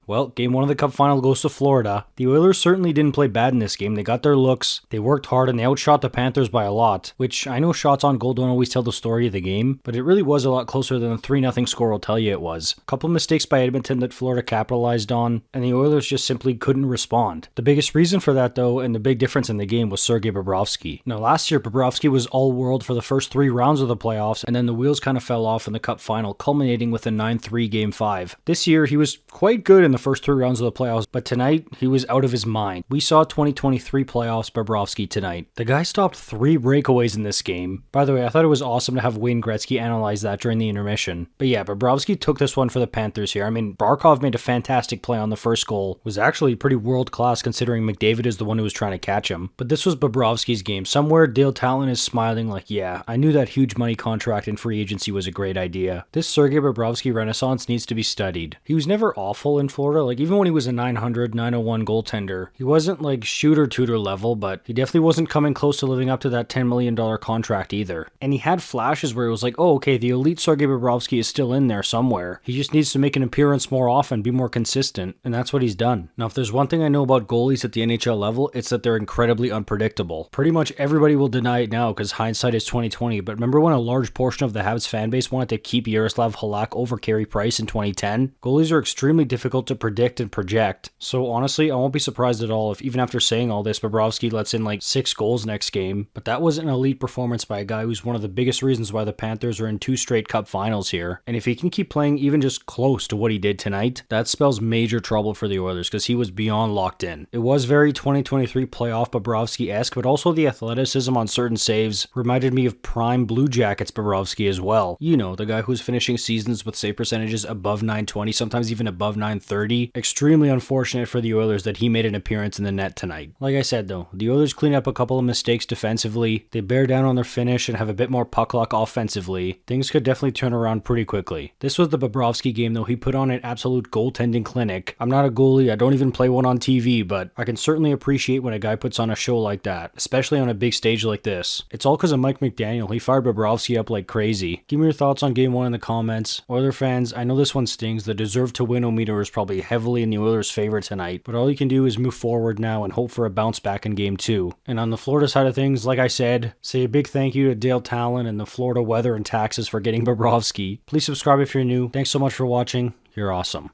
Well, game 1 of the Cup final goes to Florida. The Oilers certainly didn't play bad in this game. They got their looks, they worked hard, and they outshot the Panthers by a lot, which I know shots on goal don't always tell the story of the game, but it really was a lot closer than the 3-0 score will tell you it was. A couple mistakes by Edmonton that Florida capitalized on, and the Oilers just simply couldn't respond. The biggest reason for that, though, and the big difference in the game was Sergei Bobrovsky. Now, last year, Bobrovsky was all-world for the first 3 rounds of the playoffs, and then the wheels kind of fell off in the Cup final, culminating with a 9-3 Game 5. This year, he was quite good in the first 3 rounds of the playoffs, but tonight, he was out of his mind. We saw 2023 playoffs Bobrovsky tonight. The guy stopped 3 breakaways in this game. By the way, I thought it was awesome to have Wayne Gretzky analyze that during the intermission. But yeah, Bobrovsky took this one for the Panthers here. I mean, Barkov made a fantastic play on the first goal. Was actually pretty world-class considering McDavid is the one who was trying to catch him. But this was Bobrovsky's game. Somewhere, Dale Talon is smiling like, yeah, I knew that huge money contract in free agency was a great idea. This Sergei Bobrovsky renaissance needs to be studied. He was never awful in Florida. Like, even when he was a 900, 901 goaltender, he wasn't like shooter-tutor level, but he definitely wasn't coming close to living up to that $10 million contract either. And he had flashes where it was like, oh, okay, the elite Sergei Bobrovsky is still in there somewhere. He just needs to make an appearance more often, be more consistent, and that's what he's done. Now, if there's one thing I know about goalies at the NHL level, it's that they're incredibly unpredictable. Pretty much everybody will deny it now because hindsight is 2020, but remember when a large portion of the Habs fan base wanted to keep Yaroslav Halak over Carey Price in 2010? Goalies are extremely difficult to predict and project, so honestly, I won't be surprised at all if even after saying all this, Bobrovsky lets in like 6 goals next game, but that was an elite performance by a guy who's one of the biggest reasons why the Panthers are in 2 straight Cup finals here, and if he can keep playing even just close to what he did tonight, that spells major trouble for the Oilers because he was beyond locked in. It was very 2023 playoff Bobrovsky-esque, but also the athleticism on certain saves reminded me of prime Blue Jackets Bobrovsky as well. You know, the guy who's finishing seasons with save percentages above 920, sometimes even above 930. Extremely unfortunate for the Oilers that he made an appearance in the net tonight. Like I said though, the Oilers clean up a couple of mistakes defensively, they bear down on their finish and have a bit more puck luck offensively. Things could definitely turn around pretty quickly. This was the Bobrovsky game though. He put on an absolute goaltending clinic. I'm not a goalie, I don't even play one on TV, but I can certainly appreciate when a guy puts on a show like that, especially on a big stage like this. It's all because of Mike McDaniel. He fired Bobrovsky up like crazy. Give me your thoughts on game 1 in the comments. Oiler fans, I know this one stings. The deserve to win meter is probably heavily in the Oilers' favor tonight, but all you can do is move forward now and hope for a bounce back in game 2. And on the Florida side of things, like I said, say a big thank you to Dale Talon and the Florida Weather and Taxes for getting Bobrovsky. Please subscribe if you're new. Thanks so much for watching. You're awesome.